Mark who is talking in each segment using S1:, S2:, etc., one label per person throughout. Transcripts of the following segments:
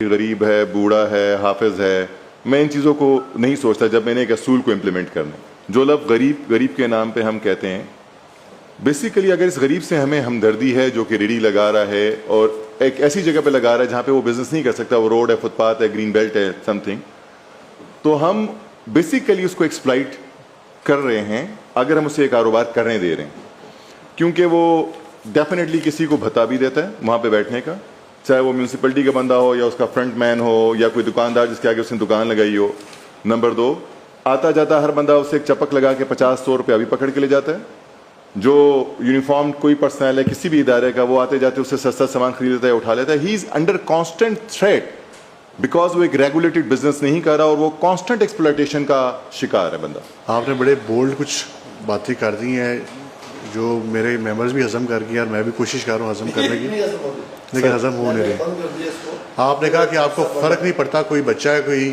S1: गरीब है, बूढ़ा है, हाफिज है, मैं इन चीज़ों को नहीं सोचता जब मैंने एक असूल को इम्प्लीमेंट करना। जो लफ्ज़ गरीब गरीब के नाम पे हम कहते हैं, बेसिकली अगर इस गरीब से हमें हमदर्दी है जो कि रेडी लगा रहा है और एक ऐसी जगह पे लगा रहा है जहाँ पे वो बिजनेस नहीं कर सकता, वो रोड है, फुटपाथ है, ग्रीन बेल्ट है, समथिंग, तो हम बेसिकली उसको एक्सप्लॉइट कर रहे हैं अगर हम उसे कारोबार करने दे रहे हैं, क्योंकि वो डेफिनेटली किसी को भत्ता भी देता है वहाँ पे बैठने का, चाहे वो म्यूनसिपलिटी का बंदा हो या उसका फ्रंट मैन हो या कोई दुकानदार जिसके आगे उसने दुकान लगाई हो। नंबर 2, आता जाता हर बंदा उसे एक चपक लगा के 50-100 रुपया भी पकड़ के ले जाता है। जो यूनिफॉर्म कोई पर्सनल है किसी भी इदारे का, वो आते जाते उससे सस्ता सामान खरीद लेता है, उठा लेता है। He is under constant threat because वो एक रेगुलेटेड बिजनेस नहीं कर रहा और वो कॉन्स्टेंट एक्सप्लॉयटेशन का शिकार है बंदा।
S2: आपने बड़े बोल्ड कुछ बातें कर दी हैं जो मेरे मेंबर्स भी हजम कर गए और मैं भी कोशिश कर रहा हूँ हजम करने की, लेकिन हजम हो नहीं रहे। आपने कहा कि आपको फ़र्क नहीं पड़ता कोई बच्चा है, कोई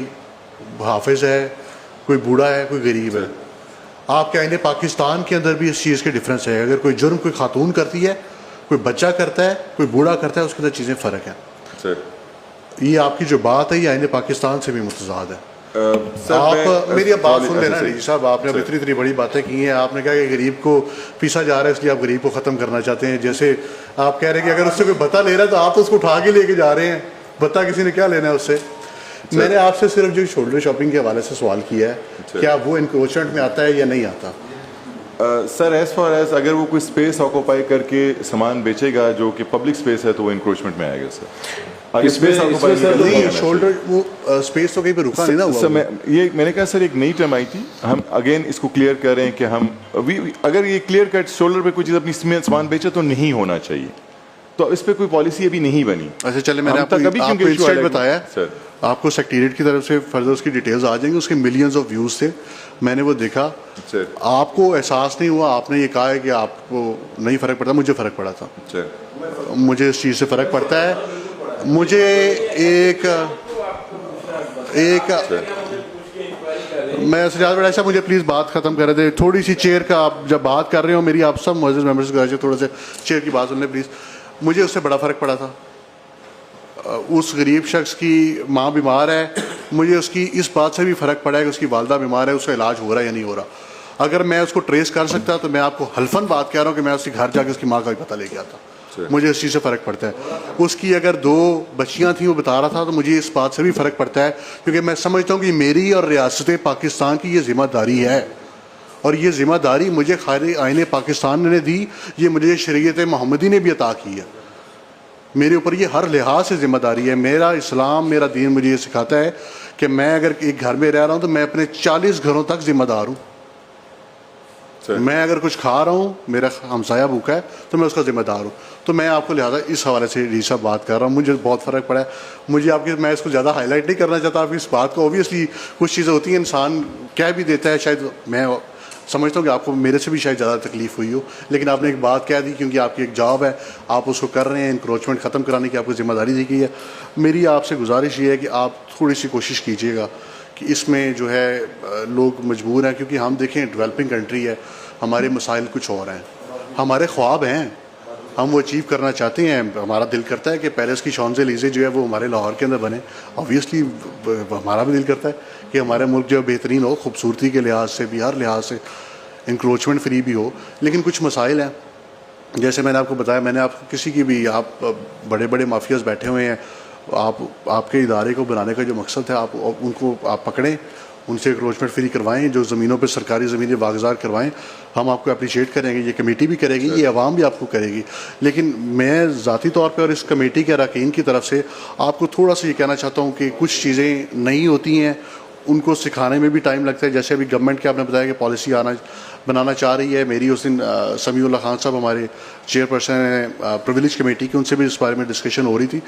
S2: हाफिज है, कोई बूढ़ा है, कोई गरीब है। आपके आईने पाकिस्तान के अंदर भी इस चीज़ के डिफरेंस है। अगर कोई जुर्म कोई खातून करती है, कोई बच्चा करता है, कोई बूढ़ा करता है, उसके अंदर चीज़ें फ़र्क है। ये आपकी जो बात है ये आईने पाकिस्तान से भी मुतज़ाद है। आप मेरी अब बात सुन लेना रईस साहब, आपने अब इतनी बड़ी बातें की हैं। आपने कहा कि गरीब को पीसा जा रहा है इसलिए आप गरीब को ख़त्म करना चाहते हैं। जैसे आप कह रहे हैं कि अगर उससे कोई भत्ता ले रहा है तो आप तो उसको उठा के लेके जा रहे हैं, भत्ता किसी ने क्या लेना है उससे। मैंने आपसे सिर्फ जो शोल्डर शॉपिंग के हवाले से सवाल किया है, क्या वो इंक्रोचमेंट में आता है या नहीं आता?
S1: सर एज फार एज अगर वो कोई स्पेस ऑक्यूपाई करके सामान बेचेगा जो कि पब्लिक स्पेस है तो वो इंक्रोचमेंट में आएगा सर।
S2: स्पेस नहीं, शोल्डर वो स्पेस तो कहीं पे रुका नहीं ना हुआ।
S1: ये मैंने कहा सर एक नई टर्म आई थी, हम अगेन इसको क्लियर कर रहे हैं कि हम अगर ये क्लियर कट शोल्डर पे कोई चीज़ अपनी सामान बेचे तो नहीं होना चाहिए, तो इस पे कोई पॉलिसी अभी नहीं बनी।
S2: अच्छा चले, मैंने आपको इंस्टेंट बताया सर, आपको सेक्रेटेरिएट की तरफ से फर्दर उसकी डिटेल्स आ जाएंगी। उसके मिलियंस ऑफ व्यूज़ थे, मैंने वो देखा सर। आपको एहसास नहीं हुआ? आपने ये कहा है कि आपको नहीं फ़र्क पड़ता, मुझे फ़र्क पड़ा था सर। मुझे इस चीज़ से फ़र्क पड़ता है। मुझे एक मैं सजाद बड़ा ऐसा, मुझे प्लीज़ बात ख़त्म कर रहे थे। थोड़ी सी चेयर का आप जब बात कर रहे हो, मेरी आप सब मुअज़्ज़िज़ मेंबर्स को थोड़ा सा चेयर की बात सुन लें प्लीज़। मुझे उससे बड़ा फ़र्क पड़ा था। उस गरीब शख्स की माँ बीमार है, मुझे उसकी इस बात से भी फ़र्क पड़ा है कि उसकी वालदा बीमार है, उसका इलाज हो रहा है या नहीं हो रहा। अगर मैं उसको ट्रेस कर सकता तो मैं आपको हल्फन बात कह रहा हूँ कि मैं उसके घर जाके उसकी माँ का भी पता लेके आता। मुझे इस चीज़ से फ़र्क पड़ता है। उसकी अगर 2 बच्चियाँ थीं वो बता रहा था, तो मुझे इस बात से भी फ़र्क पड़ता है, क्योंकि मैं समझता हूँ कि मेरी और रियासत पाकिस्तान की ये ज़िम्मेदारी है और ये ज़िम्मेदारी मुझे खाली आईने पाकिस्तान ने दी, ये मुझे शरीयत मोहम्मदी ने भी अता की है। मेरे ऊपर ये हर लिहाज से ज़िम्मेदारी है। मेरा इस्लाम, मेरा दीन मुझे ये सिखाता है कि मैं अगर एक घर में रह रहा हूँ तो मैं अपने 40 घरों तक ज़िम्मेदार हूँ। मैं अगर कुछ खा रहा हूँ, मेरा हमसाया भूखा है, तो मैं उसका ज़िम्मेदार हूँ। तो मैं आपको लिहाजा इस हवाले से रीसा बात कर रहा हूँ। मुझे बहुत फ़र्क पड़ा है। मुझे आपकी, मैं इसको ज़्यादा हाईलाइट नहीं करना चाहता आप इस बात को। ओबियसली कुछ चीज़ें होती हैं इंसान कह भी देता है, शायद मैं समझता हूँ कि आपको मेरे से भी शायद ज़्यादा तकलीफ़ हुई हो, लेकिन आपने एक बात कह दी क्योंकि आपकी एक जॉब है, आप उसको कर रहे हैं। इंक्रोचमेंट ख़त्म कराने की आपको ज़िम्मेदारी दी गई है। मेरी आपसे गुजारिश ये है कि आप थोड़ी सी कोशिश कीजिएगा कि इसमें जो है लोग मजबूर हैं, क्योंकि हम देखें डेवलपिंग कंट्री है, हमारे मसाइल कुछ और हैं, हमारे ख्वाब हैं, हम वो अचीव करना चाहते हैं। हमारा दिल करता है कि पेरिस की शॉन्ज़ेलीज़े जो है वो हमारे लाहौर के अंदर बने। ऑब्वियसली हमारा भी दिल करता है कि हमारा मुल्क जो है बेहतरीन हो, खूबसूरती के लिहाज से भी, हर लिहाज से इंक्रोचमेंट फ्री भी हो। लेकिन कुछ मसाइल हैं, जैसे मैंने आपको बताया, मैंने आपको किसी की भी, आप बड़े बड़े माफियाज बैठे हुए हैं, आपके इदारे को बनाने का जो मकसद है, आप उनको आप पकड़ें, उनसे इंक्रोचमेंट फ्री करवाएं, जो ज़मीनों पे सरकारी ज़मीनें वागज़ार करवाएं। हम आपको अप्रिशिएट करेंगे, ये कमेटी भी करेगी, ये अवाम भी आपको करेगी। लेकिन मैं ज़ाती तौर पे और इस कमेटी के अरकान की तरफ से आपको थोड़ा सा ये कहना चाहता हूँ कि कुछ चीज़ें नई होती हैं, उनको सिखाने में भी टाइम लगता है। जैसे अभी गवर्नमेंट के आपने बताया कि पॉलिसी बनाना चाह रही है। मेरी उस दिन समीउल्लाह खान साहब हमारे चेयरपर्सन हैं प्रिविलेज कमेटी के, उनसे भी इस बारे में डिस्कशन हो रही थी,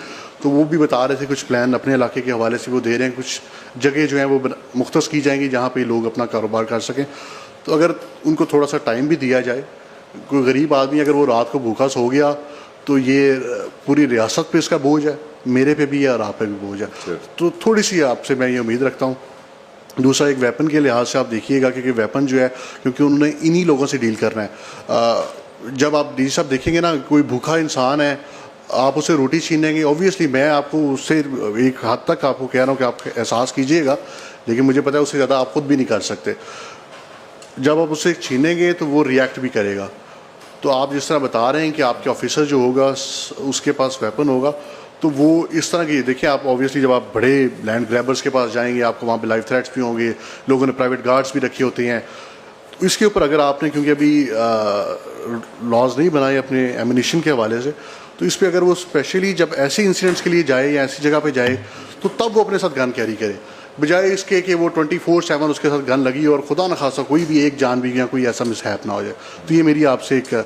S2: तो वो भी बता रहे थे कुछ प्लान अपने इलाके के हवाले से वो दे रहे हैं। कुछ जगह जो हैं वो मुख्तस की जाएंगी जहाँ पे लोग अपना कारोबार कर सकें। तो अगर उनको थोड़ा सा टाइम भी दिया जाए, कोई गरीब आदमी अगर वो रात को भूखा सो गया तो ये पूरी रियासत पे इसका बोझ है, मेरे पे भी है और आप पे भी बोझ है। तो थोड़ी सी आपसे मैं ये उम्मीद रखता हूँ। दूसरा, एक वेपन के लिहाज से आप देखिएगा, क्योंकि वेपन जो है, क्योंकि उन्होंने इन्हीं लोगों से डील करना है। जब आप डी साहब देखेंगे ना, कोई भूखा इंसान है, आप उसे रोटी छीनेंगे, ऑब्वियसली मैं आपको उससे एक हद तक आपको कह रहा हूँ कि आप एहसास कीजिएगा, लेकिन मुझे पता है उससे ज़्यादा आप खुद भी नहीं कर सकते। जब आप उससे छीनेंगे तो वो रिएक्ट भी करेगा। तो आप जिस तरह बता रहे हैं कि आपके ऑफिसर जो होगा उसके पास वेपन होगा, तो वो इस तरह की, देखिए आप ऑब्वियसली जब आप बड़े लैंड ग्रैबर्स के पास जाएंगे आपको वहाँ पे लाइफ थ्रेट्स भी होंगे, लोगों ने प्राइवेट गार्ड्स भी रखे होते हैं। तो इसके ऊपर अगर आपने, क्योंकि अभी लॉज नहीं बनाए अपने एमिनिशन के हवाले से, तो इस पर अगर वो स्पेशली जब ऐसे इंसिडेंट्स के लिए जाए या ऐसी जगह पे जाए तो तब वो अपने साथ गन कैरी करे, बजाय इसके कि वो 24/7 उसके साथ गन लगी और खुदा न खासा कोई भी एक जान भी गया, कोई ऐसा मिसहैप ना हो जाए। तो ये मेरी आपसे एक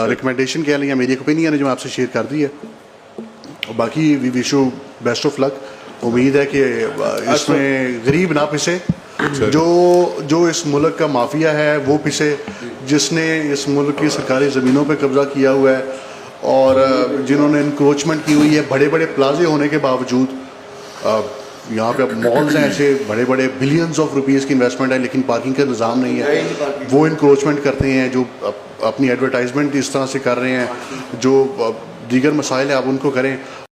S2: रिकमेंडेशन कह लें या मेरी एक ओपिनियन है जो मैं आपसे शेयर कर दी है। बाकी we wish you best of luck. उम्मीद है कि इसमें गरीब ना पिसे, जो इस मुल्क का माफिया है वो पिसे, जिसने इस मुल्क की सरकारी ज़मीनों पे कब्जा किया हुआ है और जिन्होंने इंक्रोचमेंट की हुई है बड़े बड़े प्लाजे होने के बावजूद। यहाँ पे अब मॉल्स हैं ऐसे बड़े बड़े, बिलियंस ऑफ रुपीज़ की इन्वेस्टमेंट है, लेकिन पार्किंग का निज़ाम नहीं है। वो इंक्रोचमेंट करते हैं, जो अपनी एडवर्टाइजमेंट इस तरह से कर रहे हैं, जो दीगर मसाइल है आप उनको करें।